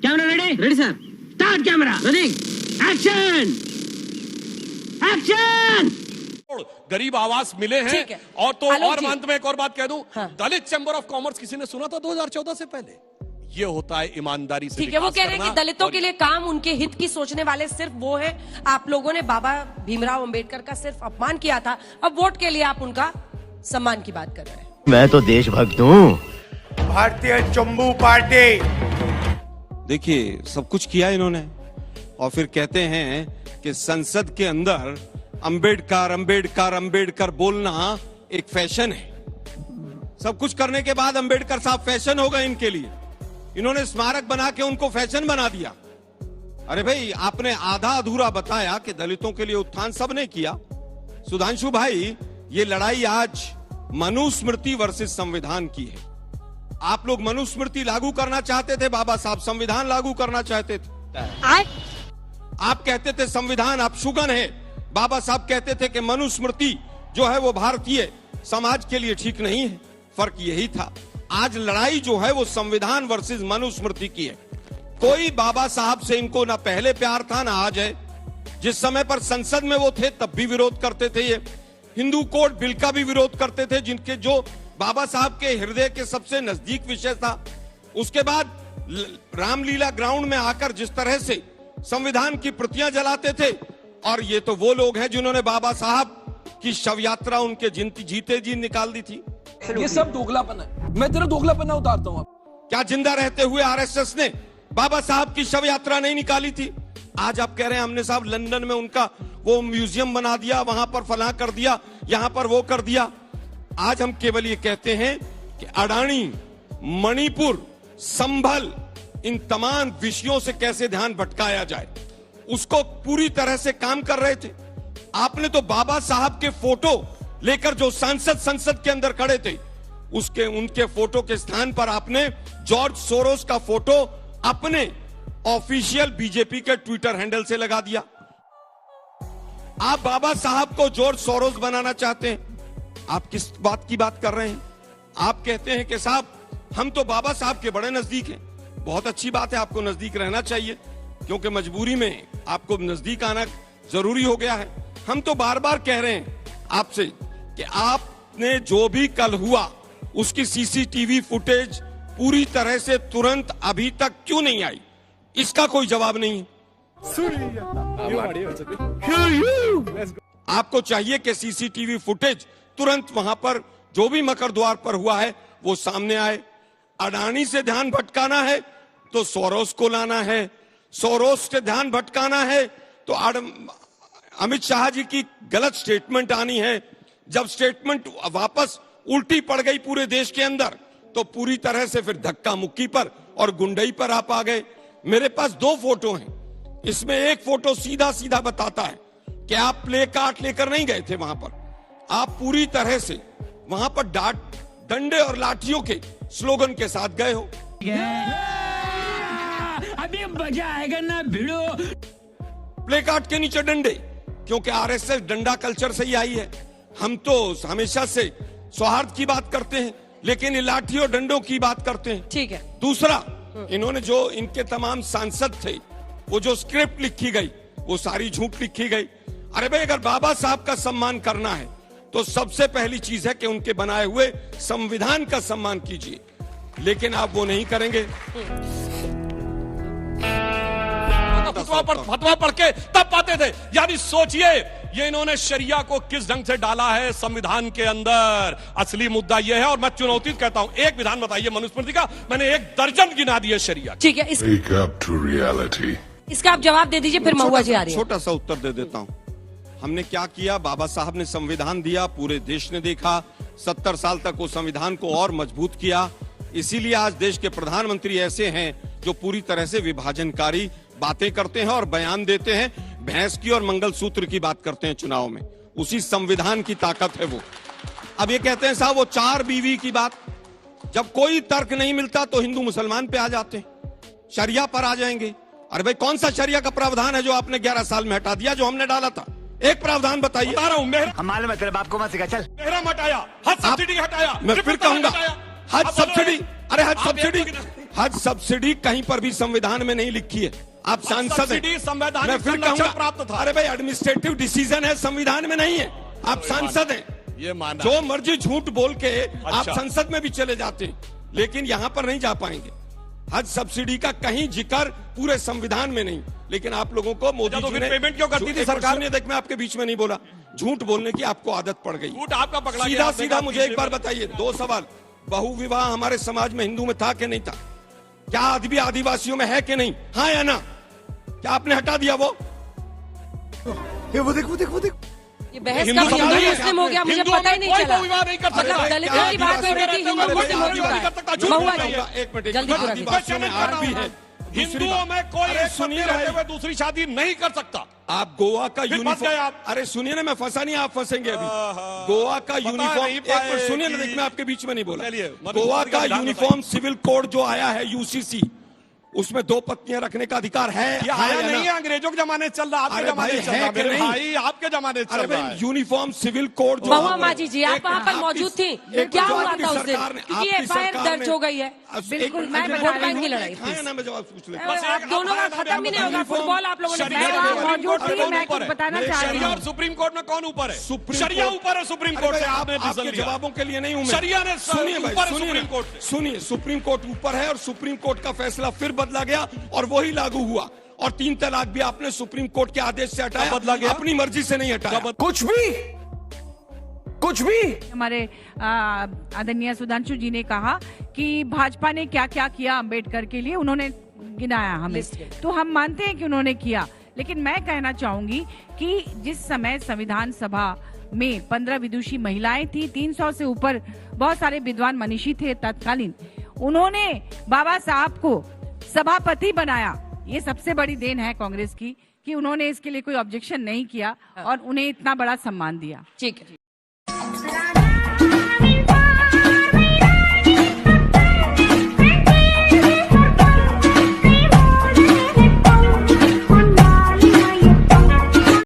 Camera ready? Ready sir. Start camera. Running. Action. Action. गरीब आवास मिले हैं। और तो और अंत में एक और बात कह दूं, दलित चैंबर ऑफ कॉमर्स किसी ने सुना था 2014 से पहले? ये होता है ईमानदारी से। ठीक है, वो कह रहे हैं कि दलितों के लिए काम, उनके हित की सोचने वाले सिर्फ वो है। आप लोगों ने बाबा भीमराव अंबेडकर का सिर्फ अपमान किया था, अब वोट के लिए आप उनका सम्मान की बात कर रहे हैं। मैं तो देशभक्त हूँ। भारतीय चंबू पार्टी। देखिए, सब कुछ किया इन्होंने और फिर कहते हैं कि संसद के अंदर अंबेडकर अंबेडकर अंबेडकर बोलना एक फैशन है। सब कुछ करने के बाद अंबेडकर साहब फैशन हो गए इनके लिए। इन्होंने स्मारक बना के उनको फैशन बना दिया। अरे भाई, आपने आधा अधूरा बताया कि दलितों के लिए उत्थान सबने किया। सुधांशु भाई, ये लड़ाई आज मनुस्मृति वर्सेस संविधान की है। आप लोग मनुस्मृति लागू करना चाहते थे, बाबा साहब संविधान लागू करना चाहते थे। आप कहते थे संविधान अपशुगन है, बाबा साहब कहते थे कि मनुस्मृति जो है वो भारतीय समाज के लिए ठीक नहीं है। फर्क यही था। आज लड़ाई जो है वो संविधान वर्सेस मनुस्मृति की है। कोई बाबा साहब से इनको ना पहले प्यार था ना आज है। जिस समय पर संसद में वो थे तब भी विरोध करते थे। ये हिंदू कोड बिल का भी विरोध करते थे, जिनके जो बाबा साहब के हृदय के सबसे नजदीक विषय था। उसके बाद रामलीला ग्राउंड में आकर जिस तरह से संविधान की प्रतियां जलाते थे, और ये तो वो लोग हैं जिन्होंने बाबा साहब की शव यात्रा उनके जीते जी निकाल दी थी। ये सब दोगलापन है। मैं तेरा दोगलापन उतारता हूँ। क्या जिंदा रहते हुए आरएसएस ने बाबा साहब की शव यात्रा नहीं निकाली थी? आज आप कह रहे हैं हमने साहब लंदन में उनका वो म्यूजियम बना दिया, वहां पर फलां कर दिया, यहां पर वो कर दिया। आज हम केवल ये कहते हैं कि अडानी, मणिपुर, संभल, इन तमाम विषयों से कैसे ध्यान भटकाया जाए, उसको पूरी तरह से काम कर रहे थे। आपने तो बाबा साहब के फोटो लेकर जो संसद के अंदर खड़े थे, उनके फोटो के स्थान पर आपने जॉर्ज सोरोस का फोटो अपने ऑफिशियल बीजेपी के ट्विटर हैंडल से लगा दिया। आप बाबा साहब को जॉर्ज सोरोस बनाना चाहते हैं। आप किस बात की बात कर रहे हैं? आप कहते हैं कि साहब हम तो बाबा साहब के बड़े नजदीक हैं। बहुत अच्छी बात है, आपको नजदीक रहना चाहिए, क्योंकि मजबूरी में आपको नजदीक आना जरूरी हो गया है। हम तो बार बार कह रहे हैं आपसे कि आपने जो भी कल हुआ उसकी सीसीटीवी फुटेज पूरी तरह से तुरंत अभी तक क्यों नहीं आई, इसका कोई जवाब नहीं। आपको चाहिए कि सीसीटीवी फुटेज तुरंत वहां पर जो भी मकर द्वार पर हुआ है वो सामने आए। अडानी से ध्यान भटकाना है तो सोरोस को लाना है, सोरोस से ध्यान भटकाना है तो अमित शाह जी की गलत स्टेटमेंट आनी है। जब स्टेटमेंट वापस उल्टी पड़ गई पूरे देश के अंदर, तो पूरी तरह से फिर धक्का मुक्की पर और गुंडई पर आप आ गए। मेरे पास दो फोटो हैं, इसमें एक फोटो सीधा सीधा बताता है कि आप प्ले कार्ड लेकर नहीं गए थे वहां पर। आप पूरी तरह से वहां पर डंडे और लाठियों के स्लोगन के साथ गए हो। अभी मजा आएगा ना भिड़ो। प्ले कार्ड के नीचे डंडे, क्योंकि आरएसएस डंडा कल्चर से ही आई है। हम तो हमेशा से सौहार्द की बात करते हैं, लेकिन ये लाठी और डंडों की बात करते हैं। ठीक है। दूसरा, इन्होंने जो इनके तमाम सांसद थे, वो जो स्क्रिप्ट लिखी गई वो सारी झूठ लिखी गई। अरे भाई, अगर बाबा साहब का सम्मान करना है तो सबसे पहली चीज है कि उनके बनाए हुए संविधान का सम्मान कीजिए, लेकिन आप वो नहीं करेंगे। फतवा पढ़ के तब पाते थे। यानी सोचिए, ये इन्होंने शरिया को किस ढंग से डाला है संविधान के अंदर। असली मुद्दा यह है, और मैं चुनौती कहता हूं, एक विधान बताइए मनुस्मृति का, मैंने 1 दर्जन गिना दिए शरिया। ठीक है, इसका आप जवाब दे दीजिए, फिर महुआ जी आ रही है। छोटा सा उत्तर दे देता हूं। हमने क्या किया? बाबा साहब ने संविधान दिया, पूरे देश ने देखा, 70 साल तक वो संविधान को और मजबूत किया। इसीलिए आज देश के प्रधानमंत्री ऐसे हैं जो पूरी तरह से विभाजनकारी बातें करते हैं और बयान देते हैं, भैंस की और मंगलसूत्र की बात करते हैं चुनाव में। उसी संविधान की ताकत है वो। अब ये कहते हैं साहब वो 4 बीवी की बात, जब कोई तर्क नहीं मिलता तो हिंदू मुसलमान पे आ जाते हैं, शरिया पर आ जाएंगे। अरे भाई, कौन सा शरिया का प्रावधान है जो आपने 11 साल में हटा दिया, जो हमने डाला था? एक प्रावधान बताइए। बता रहा हूं, हमारे में तेरे बाप को मत सिखा, चल। मेहरा हटाया, हज सब्सिडी हटाया, मैं फिर कहूंगा हज सब्सिडी। अरे हज सब्सिडी हज सब्सिडी कहीं पर भी संविधान में नहीं लिखी है। आप सांसद सब्सिडी हैं। संवैधानिक मैं फिर संरक्षण कहूंगा, प्राप्त था। अरे भाई एडमिनिस्ट्रेटिव डिसीजन है, संविधान में नहीं है। आप सांसद हैं, ये माना जो मर्जी झूठ बोल के आप अच्छा। संसद में भी चले जाते हैं, लेकिन यहाँ पर नहीं जा पाएंगे। हज सब्सिडी का कहीं जिक्र पूरे संविधान में नहीं, लेकिन आप लोगों को मोदी तो जी फिर ने पेमेंट क्यों करती थी एक मिनट सरकार? सुनिए, देख मैं आपके बीच में नहीं बोला, झूठ बोलने की आपको आदत पड़ गई। झूठ आपका पकड़ा गया, सीधा आपने सीधा कहा मुझे एक पीछे बार में। बताइए, 2 सवाल। बहु विवाह हमारे समाज में हिंदू में था कि नहीं था? क्या आदमी आदिवासियों में है कि नहीं? हाँ या ना? क्या आपने हटा दिया वो? वो देख ये बहस हिंदू कब हिंदू समुदाय मुस्लिम हो गया, मुझे हिंदुओं पता ही में नहीं कोई चला। बहुविवाह नहीं कर सकता। मतलब दलितों की बात हो रही थी, हिंदू मुस्लिम हो चुका है। महुआ जी, एक मिनट, जल्दी पूरा कीजिए। आदिवासियों में आज भी है। हिंदुओं में कोई अरे एक सुनिए पत्नी रहते भाई, हुए दूसरी शादी नहीं कर सकता। आप गोवा का फिर फंस गए आप। अरे सुनिए ना, मैं फंसा नहीं, आप फंसेंगे अभी। गोवा का यूनिफॉर्म, नहीं एक पाए मिनट सुनिए ना, कि- देख मैं आपके बीच में नहीं बोला। चलिए, गोवा का विधान यूनिफॉर्म सिविल कोड जो आया है यूसीसी, उसमें 2 पत्नियां रखने का अधिकार है। ये हाँ आया या नहीं ना? है, अंग्रेजों के जमाने से चल रहा, आपके अरे जमाने भाई, से चल है रहा, कि मेरे नहीं? भाई आपके जमाने से अरे चल रहा भाई है। यूनिफॉर्म सिविल कोड जो महुआ माजी जी, आप वहाँ पर आपकी- मौजूद थी, एक क्या जो हुआ आपकी था उस दिन? सरकार ने- क्योंकि आपकी एफआईआर सरकार दर्ज ने- हो गई है। बिल्कुल, मैं वोट बैंक की लड़ाई हाँ या ना, मैं जवाब पूछ लेता हूं। बस आप दोनों का खत्म ही नहीं होगा। फुटबॉल आप लोगों ने शरिया खेला। और सुप्रीम कोर्ट में कौन मैं ऊपर कुछ है? बताना चाह रही शरिया हूँ। और सुप्रीम कोर्ट में कौन ऊपर है? सुप्रीम शरिया कोर्ट- ऊपर है सुप्रीम अरे कोर्ट से, भाई, आपने आपके डिसीजन लिया। जवाबों के लिए नहीं हूं मैं। शरिया ने सुनिए भाई, ऊपर है सुनिए सुप्रीम ना, कोर्ट से। सुनिए, सुप्रीम कोर्ट ऊपर है और सुप्रीम कोर्ट का फैसला फिर बदला गया और वही लागू हुआ। और 3 तलाक भी आपने सुप्रीम कोर्ट के आदेश से हटाया, बदला गया? अपनी मर्जी से नहीं हटाया। कुछ भी हमारे आदरणीय सुधांशु जी ने कहा कि भाजपा ने क्या क्या किया अंबेडकर के लिए, उन्होंने गिनाया हमें, तो हम मानते हैं कि उन्होंने किया। लेकिन मैं कहना चाहूंगी कि जिस समय संविधान सभा में 15 विदुषी महिलाएं थी, 300 से ऊपर बहुत सारे विद्वान मनीषी थे तत्कालीन, उन्होंने बाबा साहब को सभापति बनाया। ये सबसे बड़ी देन है कांग्रेस की कि उन्होंने इसके लिए कोई ऑब्जेक्शन नहीं किया और उन्हें इतना बड़ा सम्मान दिया। ठीक है।